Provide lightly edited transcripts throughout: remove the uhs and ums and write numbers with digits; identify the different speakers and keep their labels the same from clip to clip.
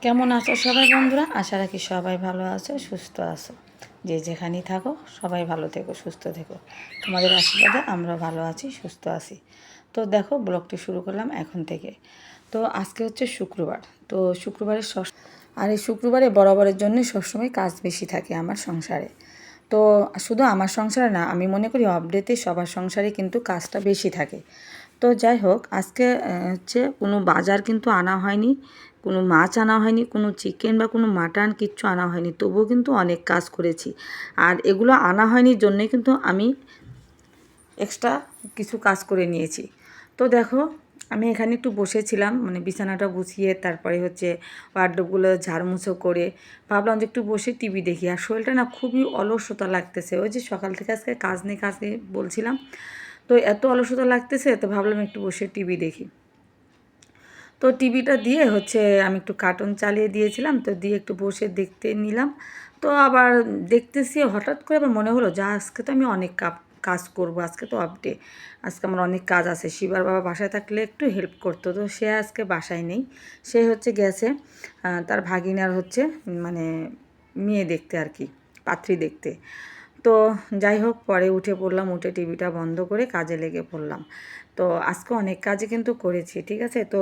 Speaker 1: কেমন আছো সবাই বন্ধুরা? আশা রাখি সবাই ভালো আছো, সুস্থ আছো। যে যেখানেই থাকো সবাই ভালো থেকো, সুস্থ থেকো। তোমাদের আশীর্বাদে আমরা ভালো আছি, সুস্থ আছি। তো দেখো, ব্লগটি শুরু করলাম এখন থেকে। তো আজকে হচ্ছে শুক্রবার। তো শুক্রবারের আর এই শুক্রবারে বরাবরের জন্য সবসময় কাজ বেশি থাকে আমার সংসারে। তো শুধু আমার সংসারে না, আমি মনে করি অপডেতে সবার সংসারে কিন্তু কাজটা বেশি থাকে। তো যাই হোক, আজকে হচ্ছে কোনো বাজার কিন্তু আনা হয়নি, কোনো মাছ আনা হয়নি, কোনো চিকেন বা কোনো মাটন কিচ্ছু আনা হয়নি, তবুও কিন্তু অনেক কাজ করেছি। আর এগুলো আনা হয়নি জন্যই কিন্তু আমি এক্সট্রা কিছু কাজ করে নিয়েছি। তো দেখো, আমি এখানে একটু বসেছিলাম, মানে বিছানাটা গুছিয়ে তারপরে হচ্ছে ওয়ার্ডরোবগুলো ঝাড়মুছো করে ভাবলাম যে একটু বসে টিভি দেখি। আর শরীরটা না খুবই অলসতা লাগতেছে, ওই যে সকাল থেকে আজকে কাজ নেই কাজ নেই বলছিলাম, তো এত অলসতা লাগতেছে, তো ভাবলাম একটু বসে টিভি দেখি। তো টিভিটা দিয়ে হচ্ছে আমি একটু কার্টুন চালিয়ে দিয়েছিলাম, তো দিয়ে একটু বসে দেখতে নিলাম। তো আবার দেখতেছি, হঠাৎ করে আবার মনে হলো যে আজকে তো আমি অনেক কাজ করব, আজকে তো অফ ডে, আজকে আমার অনেক কাজ আছে। শিবার বাবা বাসায় থাকলে একটু হেল্প করতো, তো সে আজকে বাসায় নেই। সে হচ্ছে গেছে তার ভাগিনার হচ্ছে মানে মেয়ে দেখতে আর কি, পাত্রী দেখতে। তো যাই হোক, পরে উঠে পড়লাম, উঠে টিভিটা বন্ধ করে কাজে লেগে পড়লাম। তো আজকে অনেক কাজই কিন্তু করেছি, ঠিক আছে। তো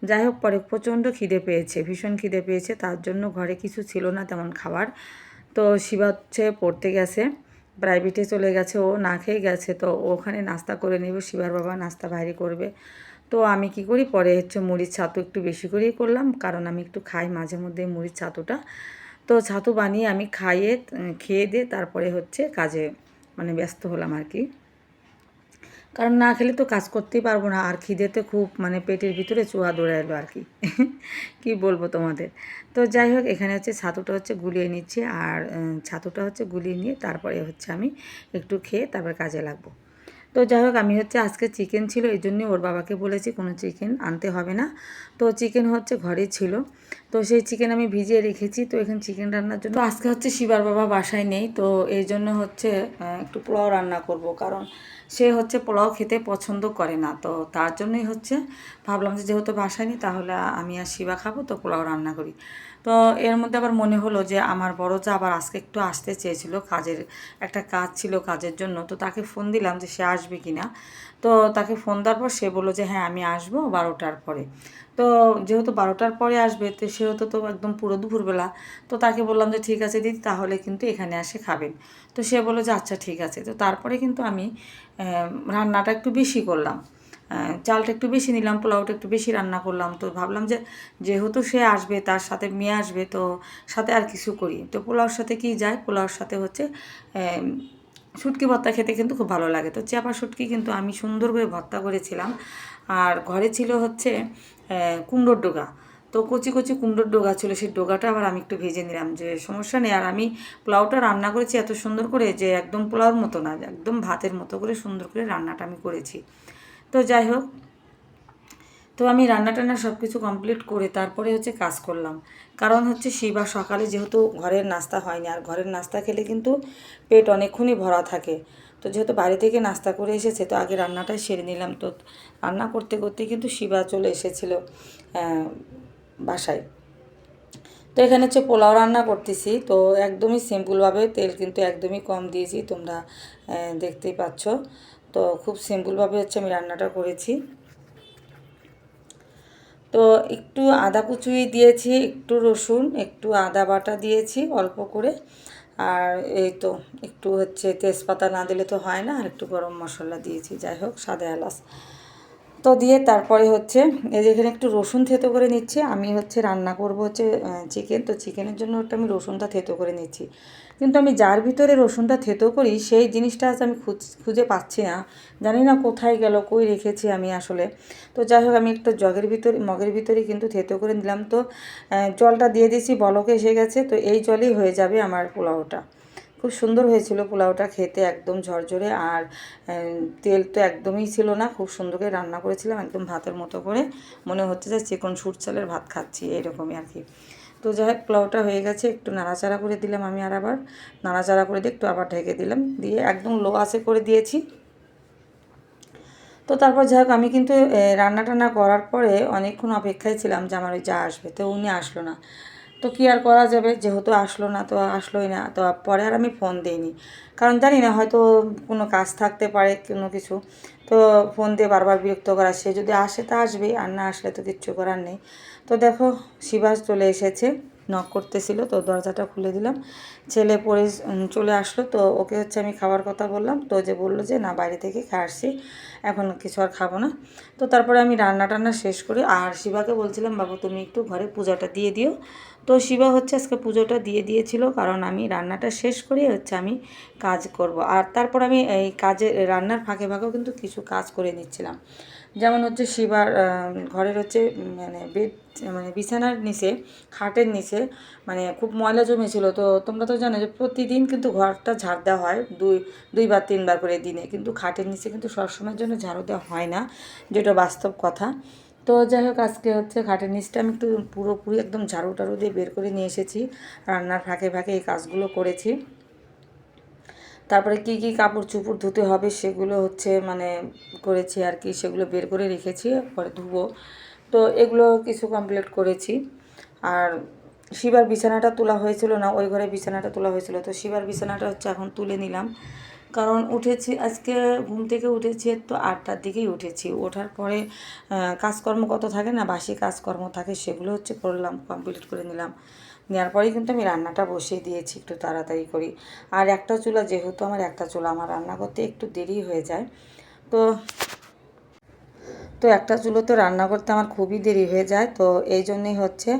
Speaker 1: যাই হোক, পরে প্রচণ্ড খিদে পেয়েছে, ভীষণ খিদে পেয়েছে, তার জন্য ঘরে কিছু ছিল না তেমন খাবার। তো শিবা হচ্ছে পড়তে গেছে, প্রাইভেটে চলে গেছে, ও না খেয়ে গেছে, তো ওখানে নাস্তা করে নেবে, শিবার বাবা নাস্তা বাইরে করবে। তো আমি কি করি, পরে হচ্ছে মুড়ির ছাতু একটু বেশি করেই করলাম, কারণ আমি একটু খাই মাঝে মধ্যে মুড়ির ছাতুটা। তো ছাতু বানিয়ে আমি খেয়ে দিয়ে তারপরে হচ্ছে কাজে মানে ব্যস্ত হলাম আর কি। কারণ না খেলে তো কাজ করতেই পারবো না, আর খিদেতে খুব মানে পেটের ভিতরে চুয়া দৌড়ে এলো আর কি। কি বলবো তোমাদের। তো যাই হোক, এখানে হচ্ছে ছাতুটা হচ্ছে গুলিয়ে নিচ্ছি, আর ছাতুটা হচ্ছে গুলিয়ে নিয়ে তারপরে হচ্ছে আমি একটু খেয়ে তারপর কাজে লাগবো। তো যাই হোক, আমি হচ্ছে আজকে চিকেন ছিল, এই জন্যই ওর বাবাকে বলেছি কোনো চিকেন আনতে হবে না। তো চিকেন হচ্ছে ঘরে ছিল, তো সেই চিকেন আমি ভিজিয়ে রেখেছি। তো এখানে চিকেন রান্নার জন্য তো আজকে হচ্ছে শিবার বাবা বাসায় নেই, তো এই জন্য হচ্ছে একটু পোলাও রান্না করব, কারণ সে হচ্ছে পোলাও খেতে পছন্দ করে না। তো তার জন্যই হচ্ছে ভাবলাম যে যেহেতু বাসায় নেই, তাহলে আমি আর শিবা খাবো, তো পোলাও রান্না করি। তো এর মধ্যে আবার মনে হলো যে আমার বড় যা আবার আজকে একটু আসতে চেয়েছিল, একটা কাজ ছিল কাজের জন্য। তো তাকে ফোন দিলাম যে সে আসবে কি না। তো তাকে ফোন দেওয়ার পর সে বললো যে হ্যাঁ আমি আসবো 12টার পরে। তো যেহেতু 12টার পরে আসবে, তো সেহেতু তো একদম পুরো দুপুরবেলা। তো তাকে বললাম যে ঠিক আছে দিদি, তাহলে কিন্তু এখানে এসে খাবেন। তো সে বললো যে আচ্ছা ঠিক আছে। তো তারপরে কিন্তু আমি রান্নাটা একটু বেশি করলাম, চালটা একটু বেশি নিলাম, পোলাওটা একটু বেশি রান্না করলাম। তো ভাবলাম যে যেহেতু সে আসবে, তার সাথে মেয়ে আসবে, তো সাথে আর কিছু করি। তো পোলাওর সাথে কি যায়, পোলাওর সাথে হচ্ছে শুটকি ভর্তা খেতে কিন্তু খুব ভালো লাগে। তো চাপা শুটকি কিন্তু আমি সুন্দর করে ভর্তা করেছিলাম। আর ঘরে ছিল হচ্ছে কুমড়োর ডোগা। তো কচি কচি কুমড়োর ডোগা ছিল, সেই ডোগাটা আবার আমি একটু ভেজে নিলাম, যে সমস্যা নেই। আর আমি পোলাওটা রান্না করেছি এত সুন্দর করে, যে একদম পোলাওর মতো না, একদম ভাতের মতো করে সুন্দর করে রান্নাটা আমি করেছি। তো যাই হোক, তো আমি রান্না টান্না সব কিছু কমপ্লিট করে তারপরে হচ্ছে কাজ করলাম। কারণ হচ্ছে শিবা সকালে যেহেতু ঘরের নাস্তা হয়নি, আর ঘরের নাস্তা খেলে কিন্তু পেট অনেকক্ষণই ভরা থাকে। তো যেহেতু বাড়ি থেকে নাস্তা করে এসেছে, তো আগে রান্নাটাই সেরে নিলাম। তো রান্না করতে করতে কিন্তু শিবা চলে এসেছিলো বাসায়। তো এখানে হচ্ছে পোলাও রান্না করতেছি, তো একদমই সিম্পলভাবে, তেল কিন্তু একদমই কম দিয়েছি, তোমরা দেখতেই পাচ্ছ। তো খুব সিম্পলভাবে হচ্ছে আমি রান্নাটা করেছি। তো একটু আদা কুচি দিয়েছি, একটু রসুন, একটু আদা বাটা দিয়েছি অল্প করে। আর এই তো একটু হচ্ছে তেজপাতা না দিলে তো হয় না, আর একটু গরম মশলা দিয়েছি, যাই হোক সাদা এলাচ। তো দিয়ে তারপরে হচ্ছে এই যে এখানে একটু রসুন থেতো করে নিচ্ছি। আমি হচ্ছে রান্না করব হচ্ছে চিকেন, তো চিকেনের জন্য ওটা আমি রসুনটা থেতো করে নিচ্ছি। কিন্তু আমি যার ভিতরে রসুনটা থেতো করি সেই জিনিসটা আজ আমি খুঁজে পাচ্ছি না, জানি না কোথায় গেল, কই রেখেছি আমি আসলে। তো যাই হোক, আমি একটা মগের ভিতরে কিন্তু থেতো করে নিলাম। তো জলটা দিয়ে দিয়েছি, বলকে এসে গেছে, তো এই জলেই হয়ে যাবে আমার পোলাওটা। খুব সুন্দর হয়েছিল পোলাওটা খেতে, একদম ঝরঝরে। আর তেল তো একদমই ছিল না, খুব সুন্দর করে রান্না করেছিলাম, একদম ভাতের মতো করে, মনে হচ্ছে যে চিকন সুট চালের ভাত খাচ্ছি এরকমই আর কি। তো যাই হোক, পোলাওটা হয়ে গেছে, একটু নাড়াচাড়া করে দিলাম আমি, আর আবার নাড়াচাড়া করে দিয়ে একটু আবার ঢেকে দিলাম, দিয়ে একদম লো আঁচে করে দিয়েছি। তো তো তারপর যাই হোক আমি কিন্তু রান্না টান্না করার পরে অনেকক্ষণ অপেক্ষায় ছিলাম যে আমার ওই যা আসবে, তো উনি আসলো না। তো কী আর করা যাবে, যেহেতু আসলো না তো আসলোই না, তো পরে আর আমি ফোন দিইনি, কারণ জানি না হয়তো কোনো কাজ থাকতে পারে কোনো কিছু। তো ফোন দিয়ে বারবার বিরক্ত করা, সে যদি আসে তা আসবেই, আর না আসলে তো কিচ্ছু করার নেই। তো দেখো শিবাস চলে এসেছে, নক করতেছিল, তো দরজাটা খুলে দিলাম। ছেলে পড়ে চলে আসলো, তো ওকে হচ্ছে আমি খাবার কথা বললাম, তো যে বললো যে না বাইরে থেকে খেয়ে আসছি, এখন কিছু আর খাবো না। তো তারপরে আমি রান্না টান্না শেষ করি, আর শিবাকে বলছিলাম বাবু তুমি একটু ঘরে পূজাটা দিয়ে দিও। তো শিবা হচ্ছে আজকে পুজোটা দিয়ে দিয়েছিল, কারণ আমি রান্নাটা শেষ করে হচ্ছে আমি কাজ করব। আর তারপর আমি এই কাজে রান্নার ফাঁকে ফাঁকেও কিন্তু কিছু কাজ করে নিচ্ছিলাম। যেমন হচ্ছে শিবার ঘরের হচ্ছে মানে বেড, মানে বিছানার নিচে, খাটের নিচে মানে খুব ময়লা জমেছিল। তো তোমরা তো জানো যে প্রতিদিন কিন্তু ঘরটা ঝাড় দেওয়া হয় দুইবার তিনবার করে দিনে, কিন্তু খাটের নিচে কিন্তু সবসময়ের জন্য ঝাড়ু দেওয়া হয় না, যেটা বাস্তব কথা। তো যাই হোক আজকে হচ্ছে খাটের নিচটা আমি একটু পুরোপুরি একদম ঝাড়ু টাড়ু দিয়ে বের করে নিয়ে এসেছি, রান্নার ফাঁকে ফাঁকে এই কাজগুলো করেছি। তারপরে কি কি কাপড় চোপড় ধুতে হবে সেগুলো হচ্ছে মানে করেছি আর কি, সেগুলো বের করে রেখেছি, পরে ধুবো। তো এগুলো কিছু কমপ্লিট করেছি। আর শিবার বিছানাটা তোলা হয়েছিল না, ওই ঘরে বিছানাটা তোলা হয়েছিল, তো শিবার বিছানাটা হচ্ছে এখন তুলে নিলাম। কারণ উঠেছি আজকে, ঘুম থেকে উঠেছি তো 8টার দিকেই উঠেছি। ওঠার পরে কাজকর্ম কত থাকে না, বাসি কাজকর্ম থাকে, সেগুলো হচ্ছে করলাম, কমপ্লিট করে নিলাম। নেওয়ার পরেই কিন্তু আমি রান্নাটা বসিয়ে দিয়েছি একটু তাড়াতাড়ি করি। আর একটা চুলা, যেহেতু আমার একটা চুলা, আমার রান্না করতে একটু দেরি হয়ে যায়। তো তো একটা চুলোতে রান্না করতে আমার খুবই দেরি হয়ে যায়, তো এই জন্যই হচ্ছে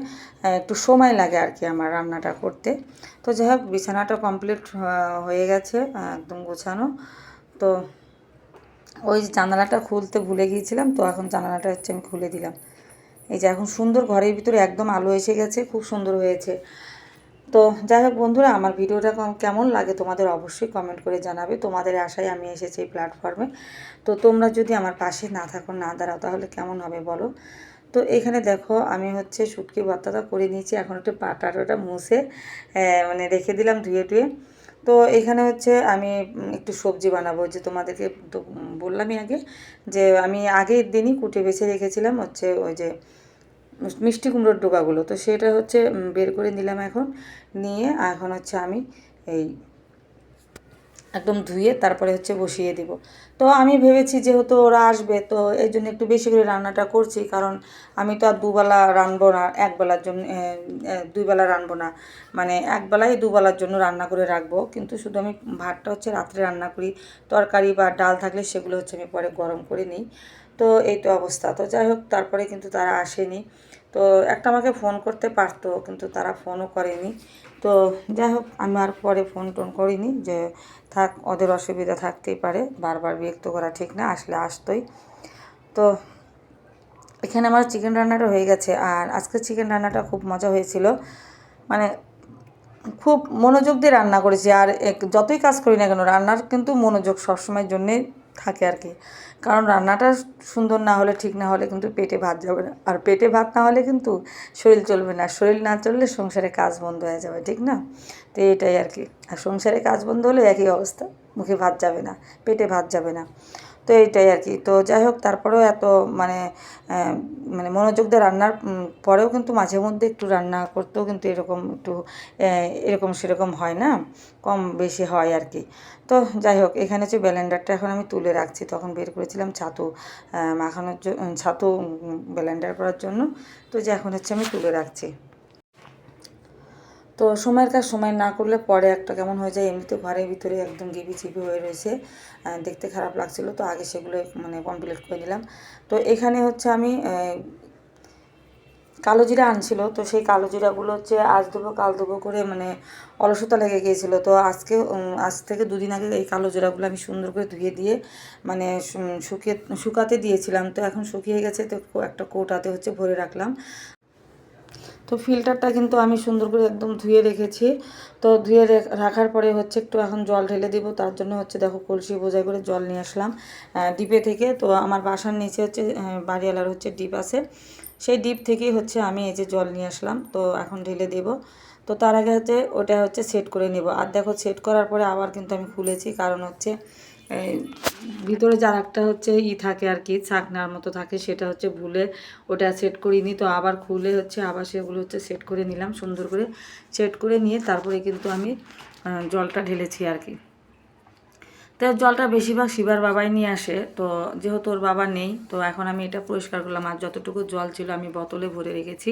Speaker 1: একটু সময় লাগে আর কি আমার রান্নাটা করতে। তো যাই হোক বিছানাটা কমপ্লিট হয়ে গেছে, একদম গোছানো। তো ওই জানালাটা খুলতে ভুলে গিয়েছিলাম, তো এখন জানালাটা হচ্ছে আমি খুলে দিলাম। এই যে এখন সুন্দর, ঘরের ভিতরে একদম আলো এসে গেছে, খুব সুন্দর হয়েছে। তো যাই হোক বন্ধুরা, আমার ভিডিওটা কেমন লাগে তোমাদের অবশ্যই কমেন্ট করে জানাবে। তোমাদের আশায় আমি এসেছি এই প্ল্যাটফর্মে। তো তোমরা যদি আমার পাশে না থাকো, না দাঁড়াও, তাহলে কেমন হবে বলো। তো এখানে দেখো আমি হচ্ছে শুটকি ভর্তাটা করে নিয়েছি, এখন একটু পাটাটা মুছে মানে রেখে দিলাম ধুয়ে টুয়ে। তো এখানে হচ্ছে আমি একটু সবজি বানাবো, যে তোমাদেরকে তো বললামই আগে, যে আমি আগের দিনই কুটে বেছে রেখেছিলাম হচ্ছে ওই যে মিষ্টি কুমড়োর ডোকাগুলো, তো সেটা হচ্ছে বের করে নিলাম এখন। নিয়ে এখন হচ্ছে আমি এই একদম ধুয়ে তারপরে হচ্ছে বসিয়ে দিব। তো আমি ভেবেছি যেহেতু ওরা আসবে, তো এই জন্য একটু বেশি করে রান্নাটা করছি, কারণ আমি তো আর দুবেলা রানবো না, একবেলার জন্য দুইবেলা রানবো না, মানে একবেলায় দুবেলার জন্য রান্না করে রাখবো। কিন্তু শুধু আমি ভাতটা হচ্ছে রাত্রে রান্না করি, তরকারি বা ডাল থাকলে সেগুলো হচ্ছে আমি পরে গরম করে নিই। তো এই তো অবস্থা। তো যাই হোক তারপরে কিন্তু তারা আসেনি। তো একটা আমাকে ফোন করতে পারতো, কিন্তু তারা ফোনও করেনি। তো যাই হোক আমি আর পরে ফোন টোন করিনি, যে থাক, ওদের অসুবিধা থাকতেই পারে, বারবার বিরক্ত করা ঠিক না, আসলে আসতোই। তো এখানে আমার চিকেন রান্নাটা হয়ে গেছে, আর আজকে চিকেন রান্নাটা খুব মজা হয়েছিল, মানে খুব মনোযোগ দিয়ে রান্না করেছি। আর যতই কাজ করি না কেন, রান্নার কিন্তু মনোযোগ সবসময়ের জন্যে থাকে আর কি, কারণ রান্নাটা সুন্দর না হলে, ঠিক না হলে কিন্তু পেটে ভাত যাবে না, আর পেটে ভাত না হলে কিন্তু শরীর চলবে না, শরীর না চললে সংসারে কাজ বন্ধ হয়ে যাবে, ঠিক না? তো এটাই আর কি। আর সংসারে কাজ বন্ধ হলে একই অবস্থা, মুখে ভাত যাবে না, পেটে ভাত যাবে না। তো এইটাই আর কি। তো যাই হোক তারপরেও এত মানে মানে মনোযোগ দিয়ে রান্নার পরেও কিন্তু মাঝে মধ্যে একটু রান্না করতেও কিন্তু এরকম একটু এরকম সেরকম হয় না, কম বেশি হয় আর কি। তো যাই হোক এখানে হচ্ছে ব্লেন্ডারটা এখন আমি তুলে রাখছি, তখন বের করেছিলাম ছাতু মাখানোর জন্য, ছাতু ব্লেন্ডার করার জন্য। তো যে এখন হচ্ছে আমি তুলে রাখছি। তো সময়ের কাজ সময় না করলে পরে একটা কেমন হয়ে যায়, এমনিতে ঘরের ভিতরে একদম গিবি চিবি হয়ে রয়েছে, দেখতে খারাপ লাগছিলো, তো আগে সেগুলো মানে কমপ্লিট করে নিলাম। তো এখানে হচ্ছে আমি কালো জিরা আনছিল, তো সেই কালো জিরাগুলো হচ্ছে আজ দেবো কাল দেবো করে মানে অলসতা লেগে গিয়েছিলো। তো আজকে আজ থেকে দুদিন আগে এই কালো জিরাগুলো আমি সুন্দর করে ধুয়ে দিয়ে মানে শুকাতে দিয়েছিলাম, তো এখন শুকিয়ে গেছে, তো একটা কৌটাতে হচ্ছে ভরে রাখলাম। তো ফিল্টারটা কিন্তু আমি সুন্দর করে একদম ধুয়ে রেখেছি। তো ধুয়ে রাখার পরে হচ্ছে একটু এখন জল ঢেলে দিব, তার জন্য হচ্ছে দেখো কলসি বোঝাই করে জল নিয়ে আসলাম ডিপে থেকে। তো আমার বাসার নিচে হচ্ছে বাড়িওয়ালার হচ্ছে ডিপ আছে, সেই ডিপ থেকেই হচ্ছে আমি এই যে জল নিয়ে আসলাম, তো এখন ঢেলে দেব। তো তার আগে হচ্ছে ওটা হচ্ছে সেট করে নেব। আর দেখো সেট করার পরে আবার কিন্তু আমি খুলেছি, কারণ হচ্ছে এই ভিতরে যার একটা হচ্ছে থাকে আর কি, ছাকনার মতো থাকে, সেটা হচ্ছে ভুলে ওটা সেট করিনি। তো আবার খুলে হচ্ছে আবার সেগুলো হচ্ছে সেট করে নিলাম, সুন্দর করে সেট করে নিয়ে তারপরে কিন্তু আমি জলটা ঢেলেছি আর কি। তো জলটা বেশিরভাগ শিবার বাবাই নিয়ে আসে, তো যেহেতু ওর বাবা নেই, তো এখন আমি এটা পরিষ্কার করলাম। আর যতটুকু জল ছিল আমি বোতলে ভরে রেখেছি,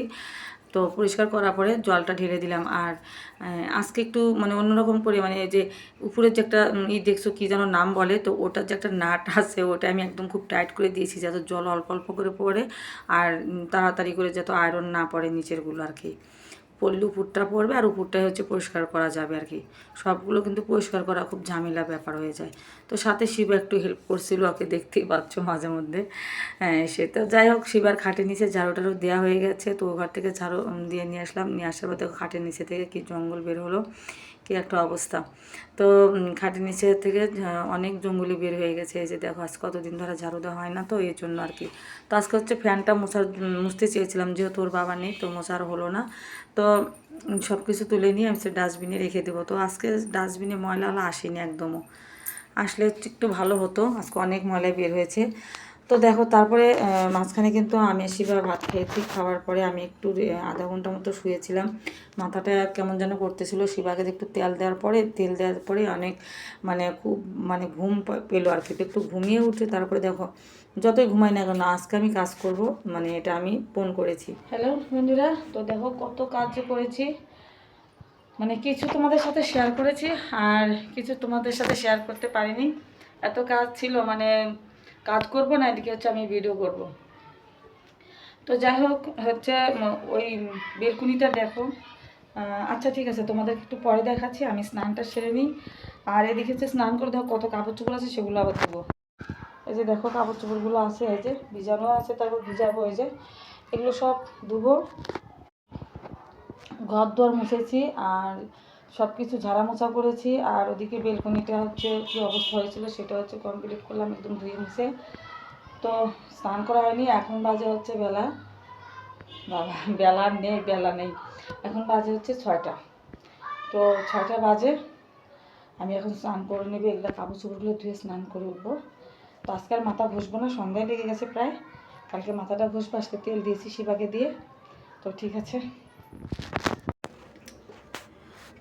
Speaker 1: তো পরিষ্কার করার পরে জলটা ঢেলে দিলাম। আর আজকে একটু মানে অন্যরকম করে, মানে এই যে উপরের যে একটা দেখছো কী যেন নাম বলে, তো ওটার যে একটা নাট আছে ওটা আমি একদম খুব টাইট করে দিয়েছি, যাতে জল অল্প অল্প করে পড়ে আর তাড়াতাড়ি করে যাতে আয়রন না পড়ে নিচেরগুলো আর কি। পড়লে উপরটা পড়বে আর উপরটাই হচ্ছে পরিষ্কার করা যাবে আর কি। সবগুলো কিন্তু পরিষ্কার করা খুব ঝামেলা ব্যাপার হয়ে যায়। তো সাথে শিবা একটু হেল্প করছিল, ওকে দেখতেই পাচ্ছ মাঝে মধ্যে। হ্যাঁ, সে তো যাই হোক, শিবার খাটের নিচে ঝাড়ু টাড়ু দেওয়া হয়ে গেছে, তো ঘর থেকে ঝাড়ু দিয়ে নিয়ে আসলাম। নিয়ে আসার পর দেখো খাটের নিচে থেকে কি জঙ্গল বের হলো, কি একটা অবস্থা। তো খাটের নিচে থেকে অনেক জঙ্গলি বের হয়ে গেছে। এই যে দেখো, আজ কতদিন ধরে ঝাড়ু দেওয়া হয় না, তো এই জন্য আর কি। তো আজকে হচ্ছে ফ্যানটা মুছতে চেয়েছিলাম, যেহেতু ওর বাবা নেই, তো মোছার হলো না। তো সব কিছু তুলে নিয়ে আমি ডাস্টবিনে রেখে দেবো। তো আজকে ডাস্টবিনে ময়লাওয়ালা আসেনি একদমও, আসলে একটু ভালো হতো, আজকে অনেক ময়লা বের হয়েছে। তো দেখো, তারপরে মাঝখানে কিন্তু আমি শিবা ভাত খেয়েছি, খাওয়ার পরে আমি একটু আধা ঘন্টা মতো শুয়েছিলাম। মাথাটা কেমন যেন করতেছিল, শিবাকে একটু তেল দেওয়ার পরে অনেক মানে খুব মানে ঘুম পেলো আর কি। তো একটু ঘুমিয়ে উঠে তারপরে দেখো, যতই ঘুমাই না কেন আজকে আমি কাজ করব, মানে এটা আমি ফোন করেছি। হ্যালো বন্ধুরা, তো দেখো কত কাজ করেছি, মানে কিছু তোমাদের সাথে শেয়ার করেছি আর কিছু তোমাদের সাথে শেয়ার করতে পারিনি। এত কাজ ছিল, মানে কাজ করব না, এদিকে হচ্ছে আমি ভিডিও করব। তো যাই হোক হচ্ছে ওই বেলকুনিটা দেখো। আচ্ছা ঠিক আছে, তোমাদের একটু পরে দেখাচ্ছি, আমি স্নানটা সেরে নিই। আর এদিকে হচ্ছে স্নান করে দেখো কত কাপড় চোপড় আছে, সেগুলো আবার দেবো। এই যে দেখো কাপড় চোপড়গুলো আছে, এই যে ভিজানো আছে, তারপর ভিজাবো। এই যে এগুলো সব ধুবো। ঘর দুয়ার মুছেছি আর সব কিছু ঝাড়া মোছা করেছি। আর ওদিকে বেলকনিটা হচ্ছে কী অবস্থা হয়েছিল সেটা হচ্ছে কমপ্লিট করলাম একদম ধুয়ে মুছে। তো স্নান করা হয়নি, এখন বাজে হচ্ছে বেলা, বাবা বেলা নেই, এখন বাজে হচ্ছে 6টা। তো 6টা বাজে, আমি এখন স্নান করে নেবে, এগুলো কাপড় চোপড়গুলো ধুয়ে স্নান করে উঠবো। তো আজকে আর মাথা ঘষবো না, সন্ধ্যায় লেগে গেছে প্রায়, কালকে মাথাটা ঘষবো। আজকে তেল দিয়েছি শিবাকে দিয়ে, তো ঠিক আছে।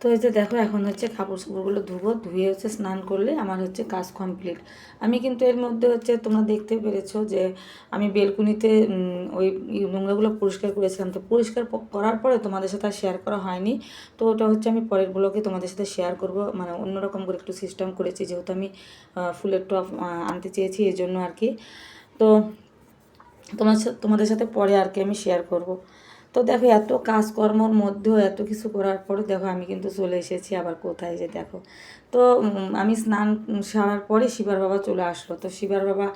Speaker 1: তো এই যে দেখো, এখন হচ্ছে কাপড় চোপড়গুলো ধুবো, ধুয়ে হচ্ছে স্নান করলে আমার হচ্ছে কাজ কমপ্লিট। আমি কিন্তু এর মধ্যে হচ্ছে তোমরা দেখতে পেরেছো যে আমি বেলকুনিতে ওই নোংরাগুলো পরিষ্কার করেছিলাম। তো পরিষ্কার করার পরে তোমাদের সাথে আর শেয়ার করা হয়নি। তো ওটা হচ্ছে আমি পরের ব্লগে তোমাদের সাথে শেয়ার করব, মানে অন্যরকম করে একটু সিস্টেম করেছি, যেহেতু আমি ফুলের টপ আনতে চেয়েছি এই জন্য আর কি। তো তোমাদের সাথে পরে আর কি আমি শেয়ার করব। তো দেখো, এত কাজকর্মর মধ্যেও এত কিছু করার পরে দেখো আমি কিন্তু চলে এসেছি আবার কোথায়, যে দেখো। তো আমি স্নান সারার পরে শিবার বাবা চলে আসলো। তো শিবার বাবা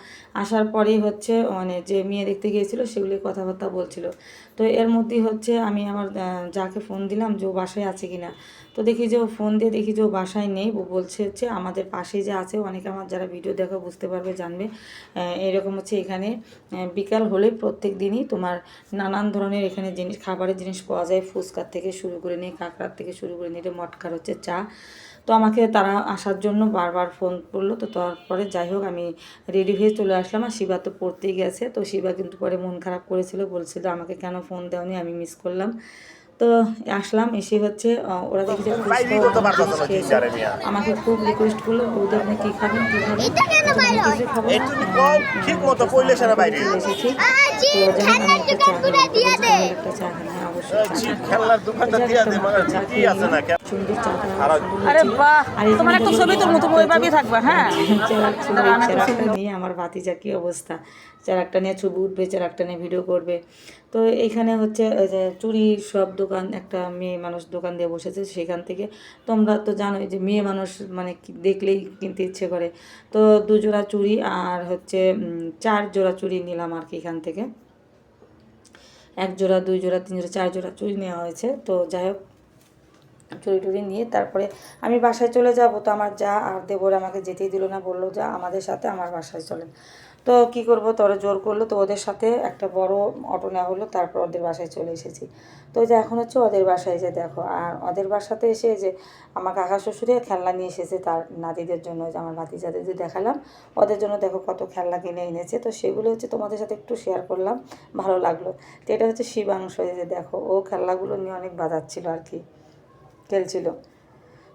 Speaker 1: আসার পরেই হচ্ছে মানে যে মেয়ে দেখতে গিয়েছিলো সেগুলি কথাবার্তা বলছিল। তো এর মধ্যেই হচ্ছে আমি আমার যাকে ফোন দিলাম যে ও বাসায় আছে কি না। তো দেখি যে ও ফোন দিয়ে দেখি যে ও বাসায় নেই। ও বলছে হচ্ছে আমাদের পাশেই যে আছে, অনেকে আমার যারা ভিডিও দেখো বুঝতে পারবে, জানবে। এরকম হচ্ছে এখানে বিকাল হলে প্রত্যেক দিনই তোমার নানান ধরনের এখানে খাবারের জিনিস পাওয়া যায়, ফুচকার থেকে শুরু করে নিয়ে কাঁকড়ার থেকে শুরু করে নিয়ে মটকার হচ্ছে চা। তো আমাকে তারা আসার জন্য বারবার ফোন করলো। তো তারপরে যাই হোক আমি রেডি হয়ে চলে আসলাম। আর শিবা তো পড়তেই গেছে। তো শিবা কিন্তু পরে মন খারাপ করেছিল, বলছিল আমাকে কেন ফোন দেওনি, আমি মিস করলাম। তো আসলাম, এসে হচ্ছে ওরা দেখি যে জিনিস খেয়েছে, আমাকে খুব রিকোয়েস্ট করলো বৌদি আপনি কী খাবেন কী খাবেন, আমি কিছু খাবো না, চলে এসেছি। তো যাই হোক আমি একটা চা খেলাম, একটা চা খাই, হ্যাঁ অবশ্যই সুন্দর চাটা নিয়ে আমার ভাতিজা কি অবস্থা, চারাকটা নিয়ে ছবি উঠবে, চারাকটা নিয়ে ভিডিও করবে। তো এইখানে হচ্ছে চুড়ি সব দোকান, একটা মেয়ে মানুষ দোকান দিয়ে বসেছে, সেখান থেকে তোমরা তো জানোই যে মেয়ে মানুষ মানে দেখলেই কিনতে ইচ্ছে করে। তো 2 জোড়া চুড়ি আর হচ্ছে 4 জোড়া চুড়ি নিলাম আর কি এখান থেকে। 1 জোড়া 2 জোড়া 3 জোড়া 4 জোড়া চুড়ি নেওয়া হয়েছে। তো যাই হোক চুড়ি টুড়ি নিয়ে তারপরে আমি বাসায় চলে যাব। তো আমার যা আর দেবর আমাকে যেতেই দিল না, বললো যা আমাদের সাথে আমার বাসায় চলেন। তো কি করব, তোরা জোর করলো, তো ওদের সাথে একটা বড় অটো নেওয়া হলো, তারপর ওদের বাসায় চলে এসেছি। তো যে এখন হচ্ছে ওদের বাসায় যে দেখো, আর ওদের বাসাতে এসে যে আমার কাকা শ্বশুরে খেলনা নিয়ে এসেছে তার নাতিদের জন্য, যে আমার ভাতিজাদের যে দেখালাম, ওদের জন্য দেখো কত খেলনা কিনে এনেছে। তো সেগুলো হচ্ছে তোমাদের সাথে একটু শেয়ার করলাম, ভালো লাগলো। তো এটা হচ্ছে শিবাংশ, এই যে দেখো ও খেলনাগুলো নিয়ে অনেক বাজাচ্ছিল আর কি, খেলছিল।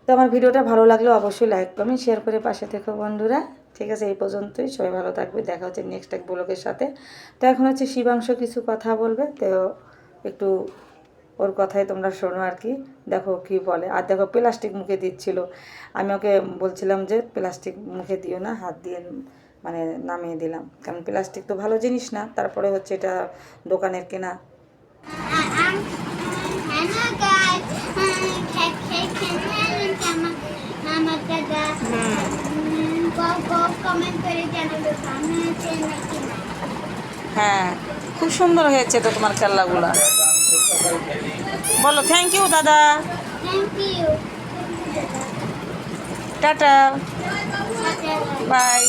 Speaker 1: তো আমার ভিডিওটা ভালো লাগলে অবশ্যই লাইক কমেন্ট শেয়ার করে পাশে থেকো বন্ধুরা। ঠিক আছে, এই পর্যন্তই, সবাই ভালো থাকবে, দেখা হচ্ছে নেক্সট এক ব্লগের সাথে। তো এখন হচ্ছে শিবাংশ কিছু কথা বলবে, তো একটু ওর কথাই তোমরা শোনো আর কি। দেখো কি বলে, আর দেখো প্লাস্টিক মুখে দিচ্ছিল, আমি ওকে বলছিলাম যে প্লাস্টিক মুখে দিও না, হাত দিয়ে মানে নামিয়ে দিলাম, কারণ প্লাস্টিক তো ভালো জিনিস না, তারপরে হচ্ছে এটা দোকানের কেনা। হ্যাঁ, খুব সুন্দর হয়েছে তো তোমার খেলনাগুলো। বলো থ্যাংক ইউ দাদা, টাটা, বাই।